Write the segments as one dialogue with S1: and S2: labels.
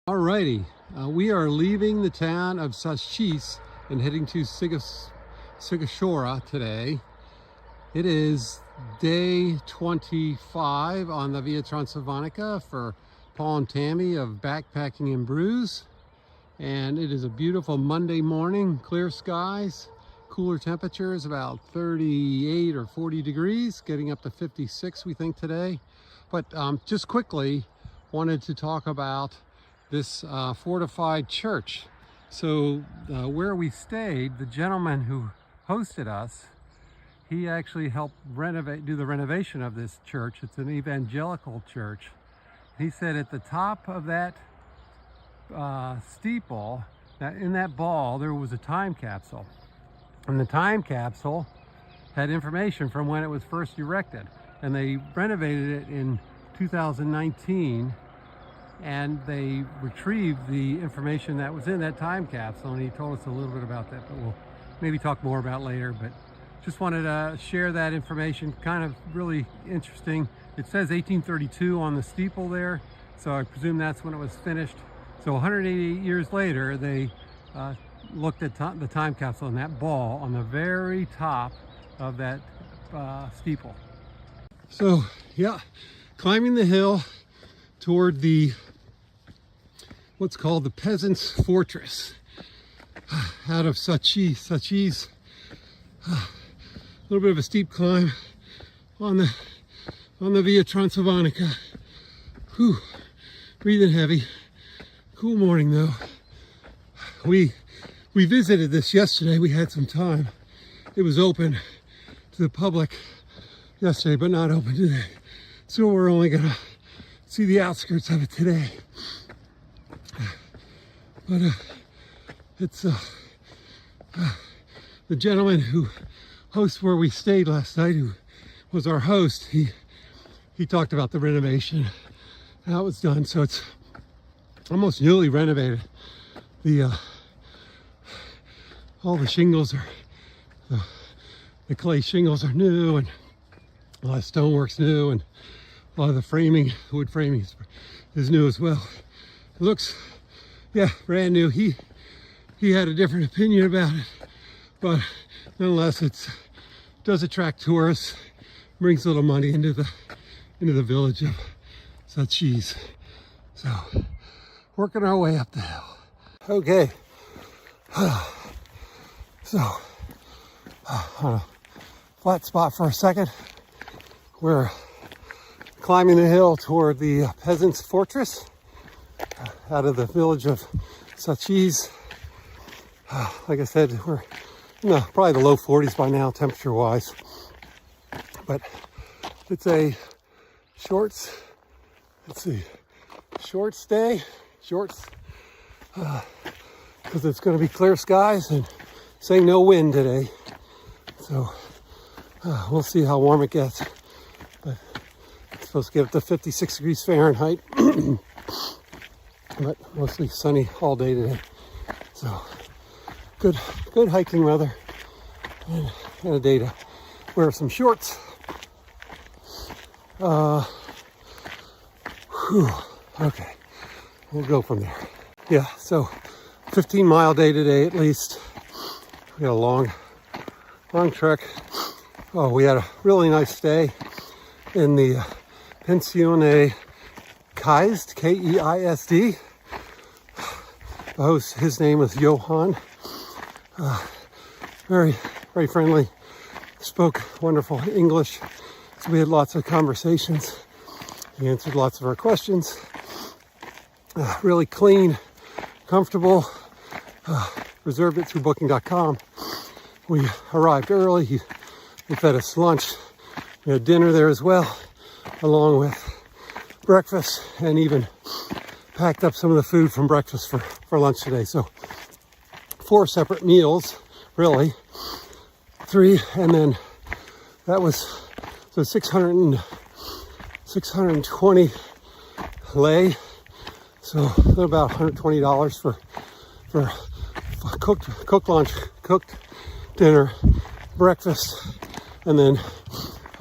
S1: Alrighty, we are leaving the town of Saschiz and heading to Sighisoara today. It is day 25 on the Via Transilvanica for Paul and Tammy of Backpacking and Brews. And it is a beautiful Monday morning, clear skies, cooler temperatures, about 38 or 40 degrees, getting up to 56 we think today. But just quickly wanted to talk about this fortified church. So where we stayed, the gentleman who hosted us, he actually helped do the renovation of this church. It's an evangelical church. He said at the top of that steeple, in that ball, there was a time capsule. And the time capsule had information from when it was first erected. And they renovated it in 2019. And they retrieved the information that was in that time capsule, and he told us a little bit about that, but we'll maybe talk more about later. But just wanted to share that information, kind of really interesting. It says 1832 on the steeple there, so I presume that's when it was finished. So 188 years later, they looked at the time capsule and that ball on the very top of that steeple. So yeah, climbing the hill toward the what's called the Peasants' Fortress out of Saschiz. A little bit of a steep climb on the Via Transilvanica. Whew, breathing heavy. Cool morning though. We visited this yesterday. We had some time. It was open to the public yesterday, but not open today. So we're only gonna see the outskirts of it today. But it's the gentleman who hosts where we stayed last night, who was our host, he talked about the renovation, how it was done. So it's almost newly renovated. All the shingles are, the clay shingles are new, and a lot of stonework's new, and a lot of the framing, wood framing is new as well. It looks, yeah, brand new. He had a different opinion about it, but nonetheless, it does attract tourists, brings a little money into the village of Saschiz. So, working our way up the hill. Okay, so on a flat spot for a second, we're climbing the hill toward the Peasants' Fortress out of the village of Saschiz. Like I said, we're in probably the low 40s by now, temperature-wise. But it's a short stay, because it's going to be clear skies and saying no wind today. So we'll see how warm it gets. But it's supposed to get up to 56 degrees Fahrenheit. But mostly sunny all day today. So good hiking weather, and a day to wear some shorts. Okay, we'll go from there. Yeah, so 15-mile day today at least. We had a long trek. Oh, we had a really nice stay in the Pensione Keisd, K-E-I-S-D. The host, his name was Johan. Very friendly. Spoke wonderful English. So we had lots of conversations. He answered lots of our questions. Really clean, comfortable. Reserved it through booking.com. We arrived early. He fed us lunch. We had dinner there as well, along with breakfast, and even packed up some of the food from breakfast for lunch today. So 4 separate meals, really. 3, and then that was, so 620 lei. So about $120 for cooked lunch, cooked dinner, breakfast, and then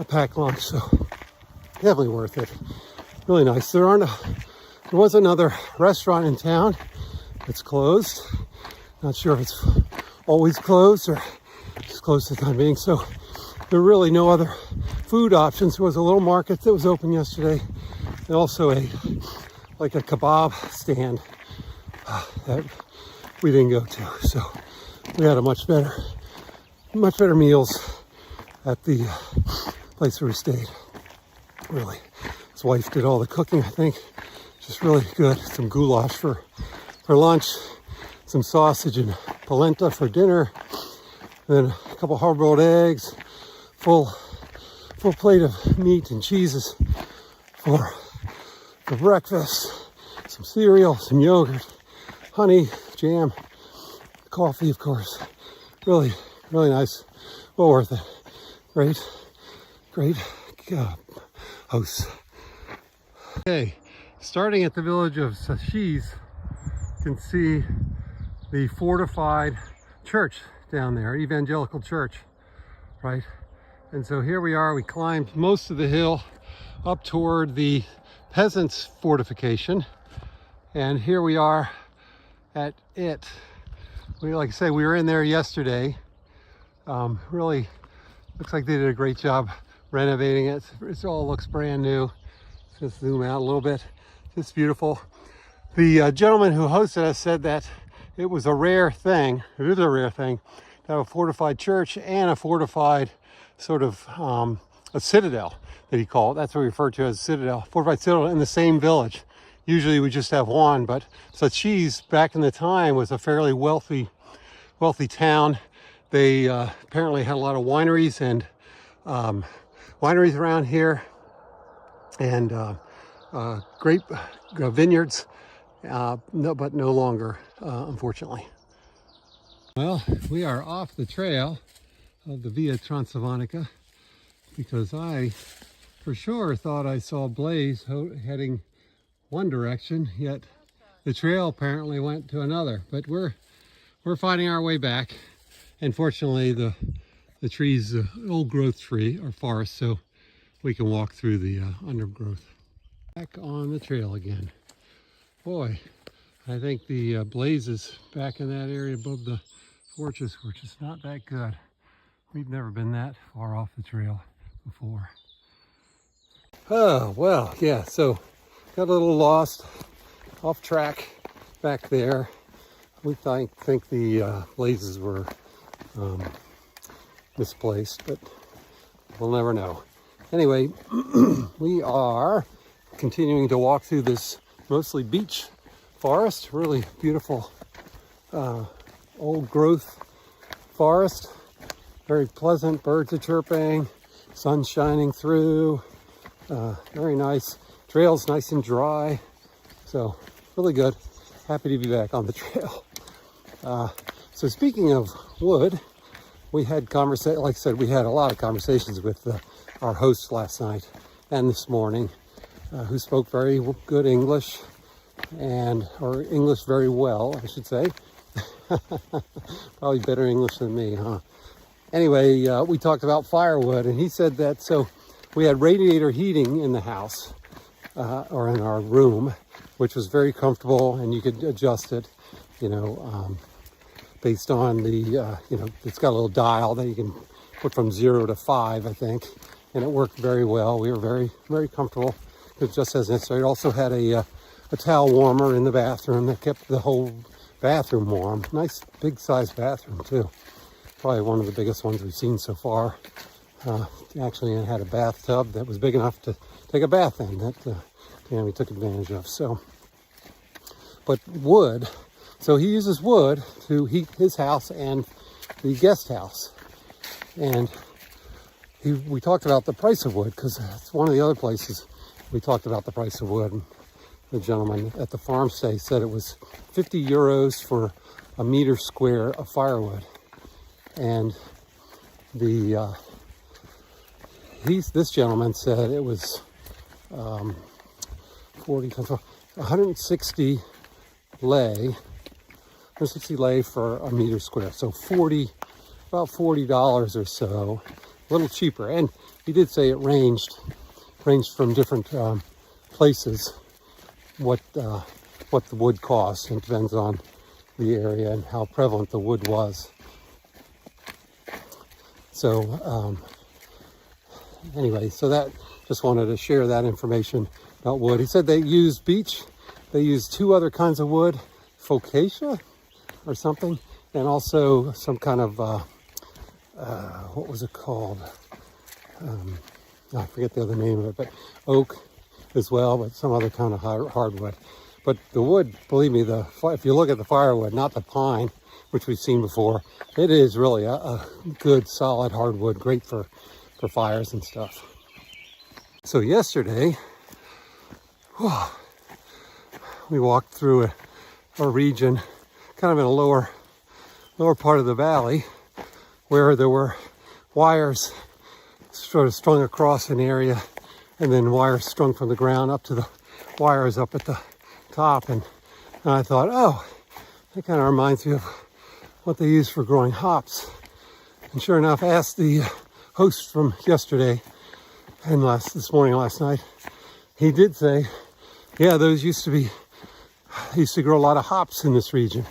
S1: a packed lunch. So definitely worth it. Really nice. There aren't There was another restaurant in town that's closed. Not sure if it's always closed or just closed for the time being. So there were really no other food options. There was a little market that was open yesterday, and also a kebab stand that we didn't go to. So we had a much better meals at the place where we stayed. Really, his wife did all the cooking, I think. Just really good. Some goulash for lunch, some sausage and polenta for dinner, then a couple hard-boiled eggs, full plate of meat and cheeses for breakfast, some cereal, some yogurt, honey, jam, coffee, of course. Really nice. Well worth it. Great hosts. Okay, starting at the village of Saschiz, you can see the fortified church down there, evangelical church, right? And so here we are. We climbed most of the hill up toward the peasants' fortification, and here we are at it. Like I say, we were in there yesterday. Really looks like they did a great job renovating it. It all looks brand new. Let's just zoom out a little bit. It's beautiful. The gentleman who hosted us said that it was a rare thing. It is a rare thing to have a fortified church and a fortified sort of a citadel that he called. That's what we refer to as a citadel, fortified citadel in the same village. Usually we just have one, but Saschiz back in the time was a fairly wealthy town. They apparently had a lot of wineries and wineries around here, and grape vineyards, but no longer, unfortunately. Well, we are off the trail of the Via Transilvanica because I for sure thought I saw Blaze heading one direction, yet the trail apparently went to another. But we're finding our way back, and fortunately the trees, old growth tree or forest, so we can walk through the undergrowth. Back on the trail again. Boy, I think the Blaze is back in that area above the fortress, which is not that good. We've never been that far off the trail before. Oh, well, yeah, so got a little lost, off track back there. We think the Blazes were misplaced, but we'll never know. Anyway, we are continuing to walk through this mostly beech forest, really beautiful old growth forest. Very pleasant, birds are chirping, sun shining through, very nice. Trail's nice and dry, so really good. Happy to be back on the trail. So speaking of wood, we had like I said, we had a lot of conversations with our host last night and this morning, who spoke very good English, or English very well, I should say. Probably better English than me, huh? Anyway, we talked about firewood, and he said that, so we had radiator heating in the house, or in our room, which was very comfortable, and you could adjust it, based on the, it's got a little dial that you can put from 0 to 5, I think, and it worked very well. We were very, very comfortable. It was just as necessary. It also had a towel warmer in the bathroom that kept the whole bathroom warm. Nice big sized bathroom too. Probably one of the biggest ones we've seen so far. Actually, it had a bathtub that was big enough to take a bath in that we took advantage of. So, but wood, so he uses wood to heat his house and the guest house. And we talked about the price of wood, because it's one of the other places we talked about the price of wood. And the gentleman at the farm stay said it was 50 euros for a meter square of firewood. And this gentleman said it was 160 lei for a meter square. So about $40 or so, a little cheaper. And he did say it ranged from different places. what the wood costs. It depends on the area and how prevalent the wood was. So anyway, so that, just wanted to share that information about wood. He said they used beech, they used 2 other kinds of wood, Focaccia or something, and also some kind of what was it called? I forget the other name of it, but oak as well, but some other kind of hardwood. But the wood, believe me, if you look at the firewood, not the pine, which we've seen before, it is really a good, solid hardwood, great for fires and stuff. So yesterday, we walked through a region, kind of in a lower part of the valley, where there were wires sort of strung across an area, and then wires strung from the ground up to the wires up at the top. And I thought, oh, that kind of reminds me of what they use for growing hops. And sure enough, I asked the host from yesterday and last night, he did say, yeah, those used to grow a lot of hops in this region.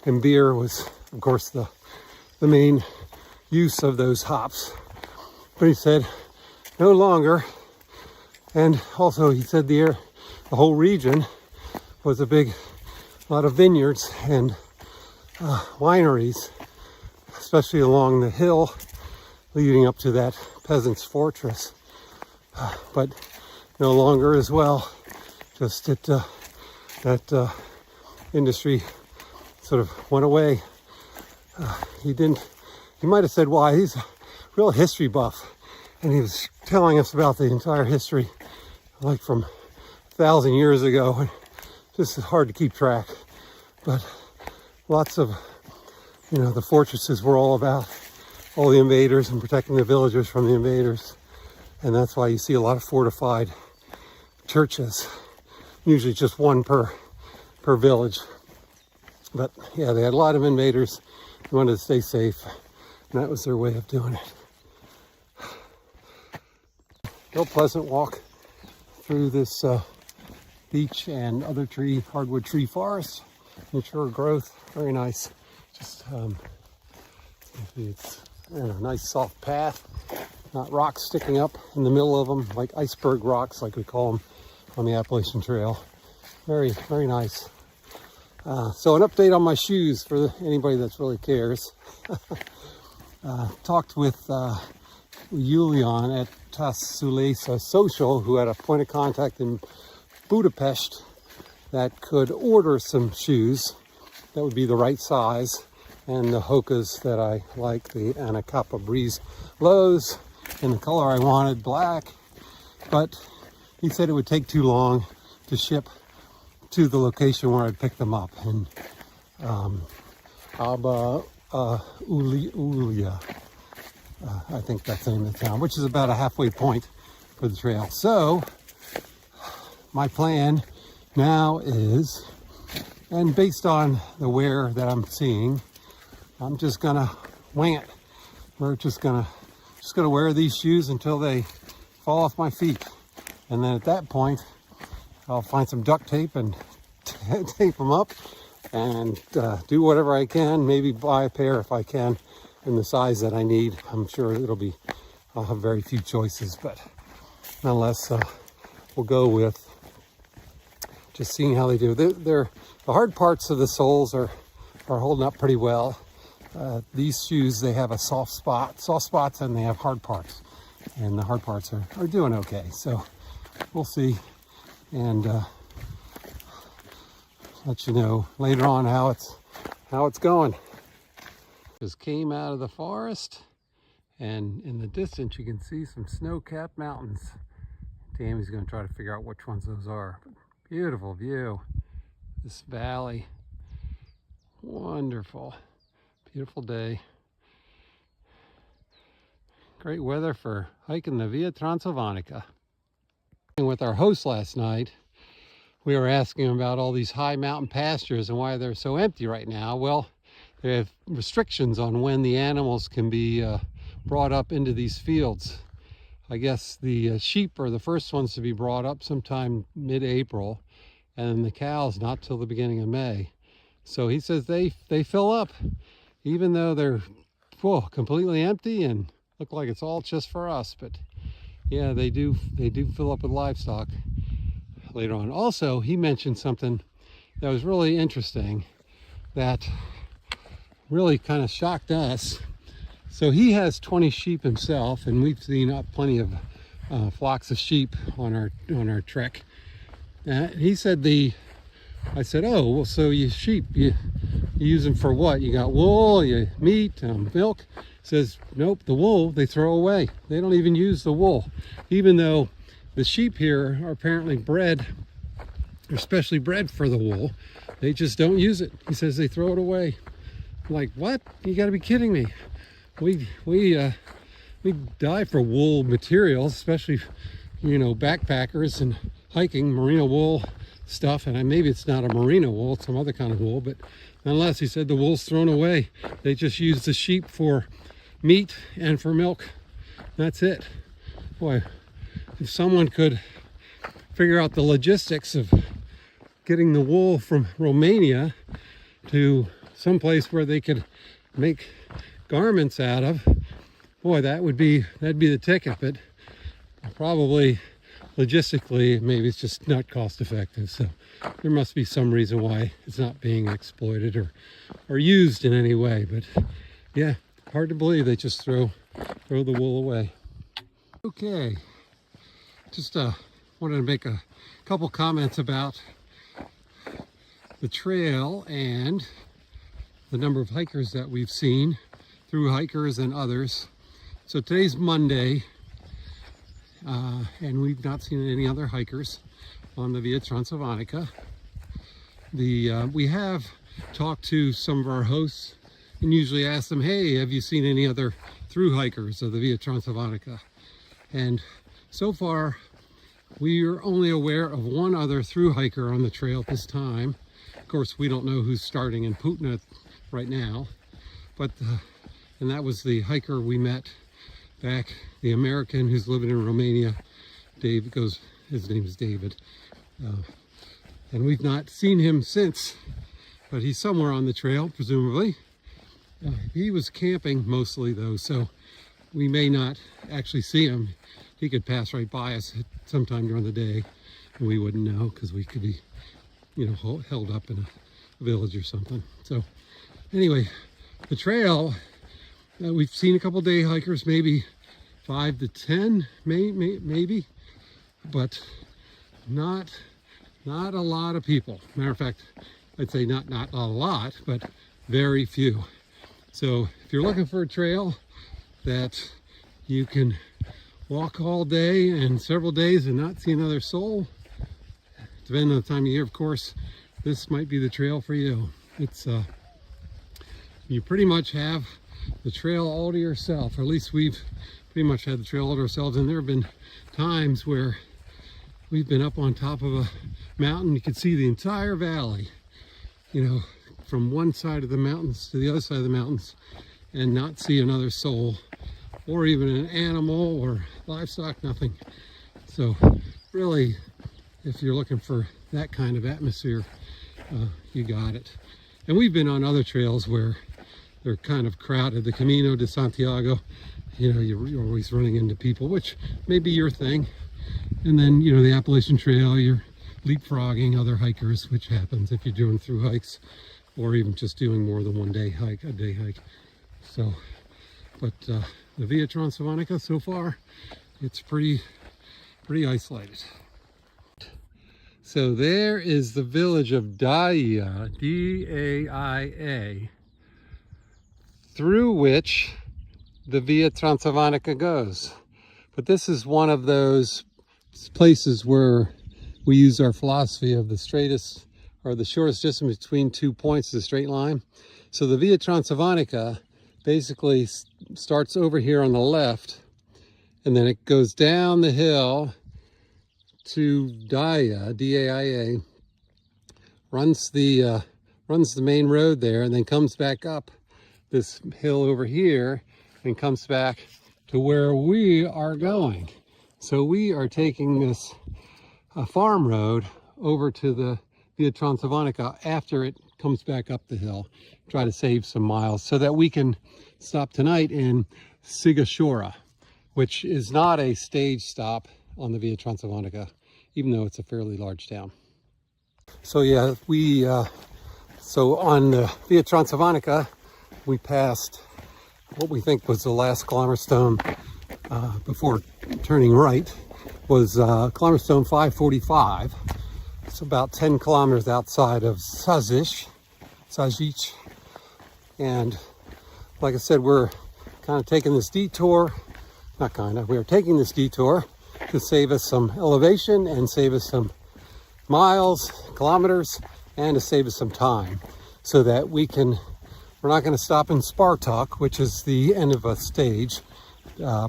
S1: And beer was, of course, the main use of those hops. But he said, no longer. And also he said the whole region was a lot of vineyards and wineries, especially along the hill leading up to that peasant's fortress. But no longer as well. Just that industry sort of went away. He might have said why. He's a real history buff, and he was telling us about the entire history, like from 1,000 years ago. And just hard to keep track, but lots of, the fortresses were all about all the invaders and protecting the villagers from the invaders. And that's why you see a lot of fortified churches, usually just one per village. But yeah, they had a lot of invaders. They wanted to stay safe, and that was their way of doing it. Real pleasant walk through this beech and other hardwood tree forest, mature growth, very nice. Just it's a nice soft path, not rocks sticking up in the middle of them like iceberg rocks, like we call them on the Appalachian Trail. Very, very nice. So an update on my shoes for anybody that really cares. Talked with Julian at Tasulesa Social, who had a point of contact in Budapest that could order some shoes that would be the right size, and the Hokas that I like, the Anacapa Breeze lows, in the color I wanted, black. But he said it would take too long to ship to the location where I'd pick them up in Ulia. I think that's the name of the town, which is about a halfway point for the trail. So my plan now is, and based on the wear that I'm seeing, I'm just gonna wing it. We're just gonna wear these shoes until they fall off my feet, and then at that point I'll find some duct tape and tape them up and do whatever I can, maybe buy a pair if I can in the size that I need. I'm sure I'll have very few choices, but nonetheless, we'll go with just seeing how they do. The hard parts of the soles are holding up pretty well. These shoes, they have a soft spots, and they have hard parts, and the hard parts are doing okay. So we'll see, and let you know later on how it's going. Just came out of the forest, and in the distance you can see some snow-capped mountains. Tammy's going to try to figure out which ones those are. But beautiful view. This valley, wonderful, beautiful day. Great weather for hiking the Via Transilvanica. With our host last night, we were asking him about all these high mountain pastures and why they're so empty right now. Well, they have restrictions on when the animals can be brought up into these fields. I guess the sheep are the first ones to be brought up sometime mid-April, and the cows not till the beginning of May. So he says they fill up, even though they're completely empty and look like it's all just for us. But yeah, they do fill up with livestock later on. Also, he mentioned something that was really interesting that really kind of shocked us. So he has 20 sheep himself, and we've seen plenty of flocks of sheep on our trek. He said I said, oh, well, so you sheep, you use them for what? You got wool, meat, milk. He says, nope, the wool they throw away. They don't even use the wool, even though the sheep here are apparently bred, especially bred for the wool. They just don't use it. He says they throw it away. I'm like, what? You got to be kidding me. We die for wool materials, especially, backpackers and hiking, merino wool stuff. And maybe it's not a merino wool, it's some other kind of wool, but nonetheless, he said the wool's thrown away. They just use the sheep for meat and for milk. That's it. Boy, if someone could figure out the logistics of getting the wool from Romania to someplace where they could make garments out of, boy, that'd be the ticket. But probably logistically, maybe it's just not cost effective. So there must be some reason why it's not being exploited or used in any way. But yeah, hard to believe they just throw the wool away. Okay, just wanted to make a couple comments about the trail and the number of hikers that we've seen, through hikers and others. So today's Monday, and we've not seen any other hikers on the Via Transilvanica. We have talked to some of our hosts and usually ask them, hey, have you seen any other through hikers of the Via Transilvanica? And so far, we are only aware of one other through hiker on the trail at this time. Of course, we don't know who's starting in Putna right now, but and that was the hiker we met back, the American who's living in Romania. His name is David. And we've not seen him since, but he's somewhere on the trail, presumably. He was camping mostly though, so we may not actually see him. He could pass right by us sometime during the day, and we wouldn't know because we could be, held up in a village or something. So anyway, the trail, we've seen a couple day hikers, maybe 5 to 10, maybe, but not a lot of people. Matter of fact, I'd say not a lot, but very few. So if you're looking for a trail that you can walk all day and several days and not see another soul, depending on the time of year, of course, this might be the trail for you. It's you pretty much have the trail all to yourself, or at least we've pretty much had the trail all to ourselves. And there have been times where we've been up on top of a mountain. You can see the entire valley, from one side of the mountains to the other side of the mountains, and not see another soul or even an animal or livestock, nothing. So really, if you're looking for that kind of atmosphere, you got it. And we've been on other trails where they're kind of crowded. The Camino de Santiago, you're always running into people, which may be your thing. And then, the Appalachian Trail, you're leapfrogging other hikers, which happens if you're doing through hikes or even just doing more than a day hike. So, but the Via Transilvanica, so far, it's pretty isolated. So there is the village of Daia, D-A-I-A, through which the Via Transilvanica goes. But this is one of those places where we use our philosophy of the straightest or the shortest distance between 2 points is a straight line. So the Via Transilvanica basically starts over here on the left, and then it goes down the hill to Daia, D-A-I-A, runs the main road there, and then comes back up this hill over here and comes back to where we are going. So we are taking this farm road over to Via Transilvanica after it comes back up the hill. Try to save some miles so that we can stop tonight in Sighisoara, which is not a stage stop on the Via Transilvanica, even though it's a fairly large town. So yeah, so on the Via Transilvanica, we passed what we think was the last climber stone before turning right, was climber stone 545. It's about 10 kilometers outside of Saschiz. And like I said, we're kind of taking this detour, we're taking this detour to save us some elevation and save us some miles, kilometers, and to save us some time so that we're not going to stop in Spartak, which is the end of a stage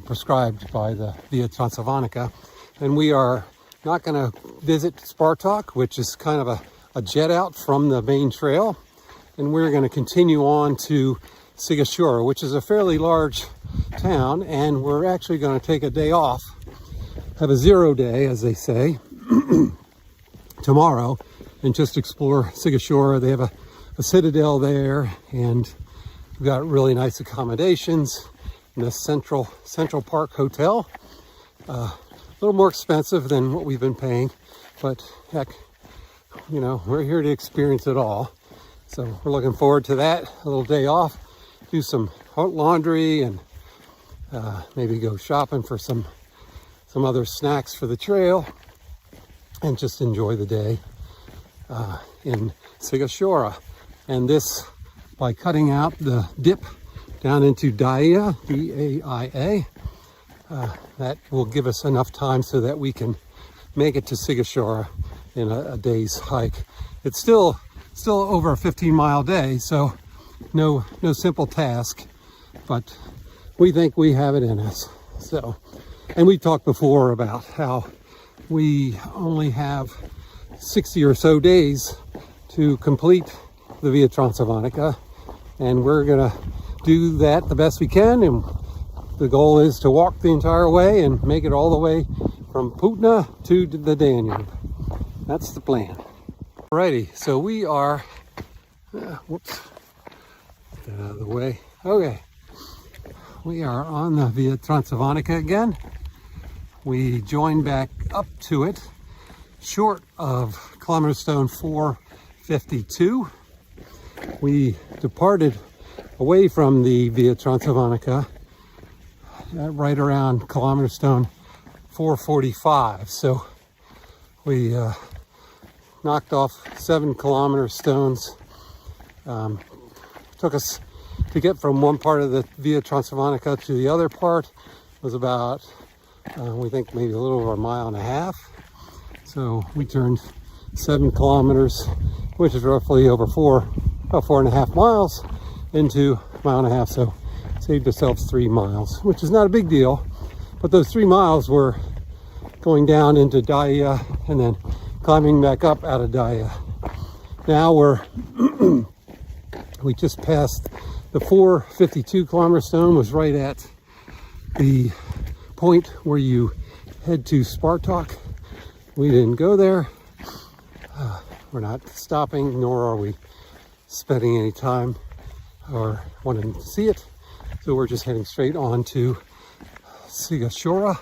S1: prescribed by the Via Transilvanica. And we are not going to visit Spartak, which is kind of a jet out from the main trail. And we're going to continue on to Sighisoara, which is a fairly large town. And we're actually going to take a day off, have a 0 day, as they say, tomorrow, and just explore Sighisoara. They have a citadel there, and we've got really nice accommodations in the Central Park Hotel. A little more expensive than what we've been paying, but heck, you know, we're here to experience it all. So we're looking forward to that, a little day off, do some laundry, and maybe go shopping for some other snacks for the trail, and just enjoy the day in Sighisoara. And this, by cutting out the dip down into Daia, D-A-I-A, that will give us enough time so that we can make it to Sighisoara in a day's hike. It's still over a 15-mile day, so no simple task, but we think we have it in us. So, and we talked before about how we only have 60 or so days to complete the Via Transilvanica, and we're gonna do that the best we can, and the goal is to walk the entire way and make it all the way from Putna to the Danube. That's the plan. Alrighty, so we are, whoops, get that out of the way. Okay, we are on the Via Transilvanica again. We joined back up to it, short of kilometer stone 452. We departed away from the Via Transilvanica right around kilometer stone 445. So we knocked off 7 kilometer stones. Took us to get from one part of the Via Transilvanica to the other part was about, we think maybe a little over 1.5 miles. So we turned 7 kilometers, which is roughly over about 4.5 miles, into 1.5 miles. So saved ourselves 3 miles, which is not a big deal. But those 3 miles were going down into Daia and then climbing back up out of Daia. Now we just passed the 452 kilometer stone, was right at the point where you head to Spartak. We didn't go there. We're not stopping, nor are we spending any time or wanting to see it. So we're just heading straight on to Sighisoara,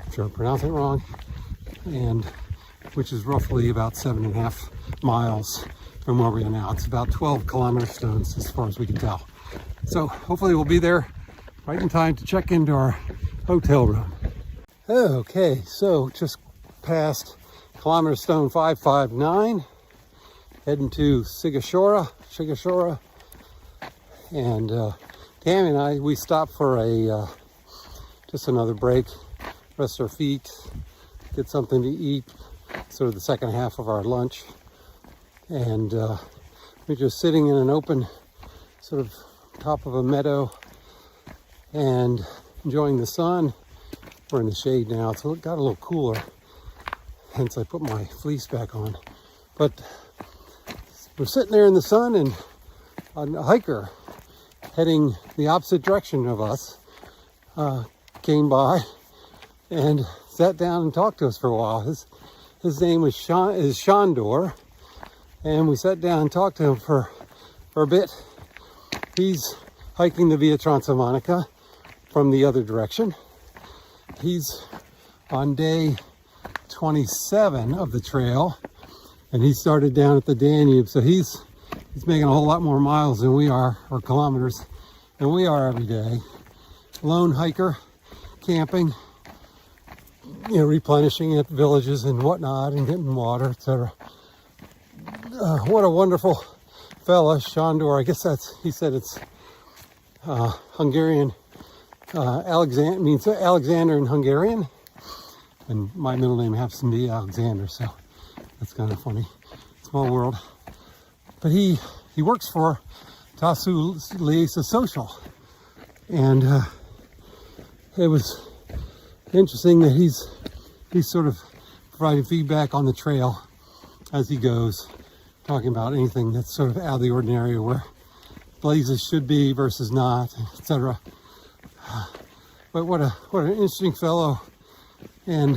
S1: I'm sure I'm pronouncing it wrong, and which is roughly about 7.5 miles from where we are now. It's about 12 kilometer stones as far as we can tell. So hopefully we'll be there right in time to check into our hotel room. Okay, so just past kilometer stone 559, heading to Sighisoara, and Tammy and I, we stopped for just another break, rest our feet, get something to eat, sort of the second half of our lunch, and we're just sitting in an open sort of top of a meadow and enjoying the sun. We're in the shade now, so it got a little cooler, hence I put my fleece back on. But we're sitting there in the sun, and a hiker heading the opposite direction of us came by and sat down and talked to us for a while. His name is Shandor, and we sat down and talked to him for a bit. He's hiking the Via Transilvanica from the other direction. He's on day 27 of the trail, and he started down at the Danube, so he's making a whole lot more miles than we are, or kilometers than we are every day. Lone hiker, camping, you know, replenishing at villages and whatnot, and getting water, etc. What a wonderful fella, Sándor. I guess he said it's Hungarian. Alexander means Alexander in Hungarian, and my middle name happens to be Alexander, so that's kind of funny. Small world. But he works for Tasu Liesa Social, and it was interesting that he's sort of providing feedback on the trail as he goes, talking about anything that's sort of out of the ordinary, where blazes should be versus not, etc. But what an interesting fellow, and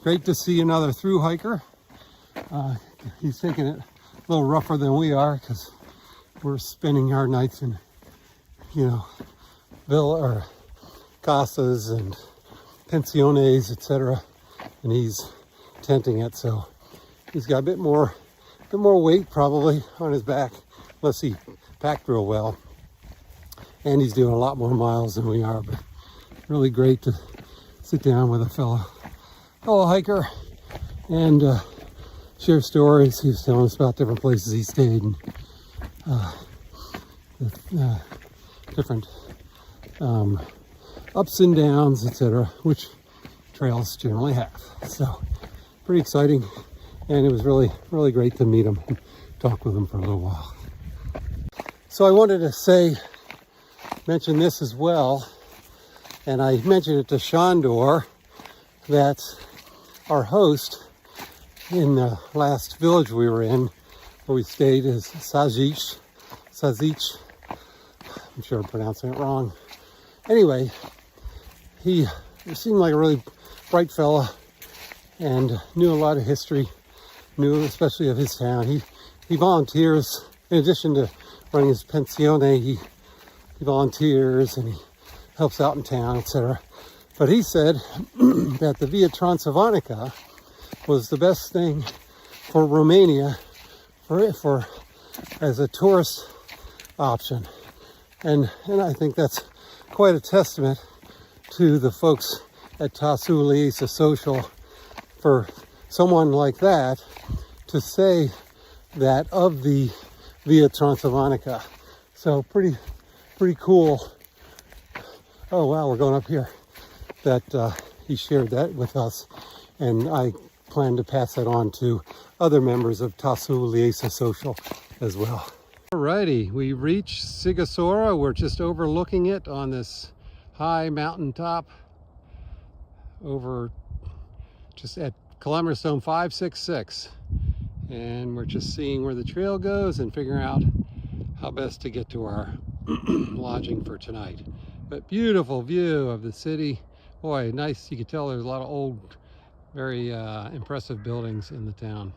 S1: great to see another through hiker. He's taking it a little rougher than we are, because we're spending our nights in, you know, villa or casas and pensiones, etc. And he's tenting it, so he's got a bit more weight probably on his back, unless he packed real well. And he's doing a lot more miles than we are, but really great to sit down with a fellow hiker and share stories. He was telling us about different places he stayed, and different ups and downs, etc., which trails generally have. So pretty exciting, and it was really great to meet him and talk with him for a little while. So I wanted to mention this as well, and I mentioned it to Sándor, that our host in the last village we were in, where we stayed, is Saschiz. I'm sure I'm pronouncing it wrong. Anyway, he seemed like a really bright fella and knew a lot of history, knew especially of his town. He volunteers, in addition to running his pensione, he volunteers and he helps out in town, etc. But he said that the Via Transilvanica was the best thing for Romania for as a tourist option, and I think that's quite a testament to the folks at Tasu Liesa Social, for someone like that to say that of the Via Transilvanica. So pretty cool. Oh wow, we're going up here. That he shared that with us, and I plan to pass that on to other members of Tasu Liesa Social as well. Alrighty, we reached Sighisoara. We're just overlooking it on this high mountaintop over just at kilometer stone 566, and we're just seeing where the trail goes and figuring out how best to get to our lodging for tonight. But beautiful view of the city. Boy, nice. You can tell there's a lot of old, very impressive buildings in the town.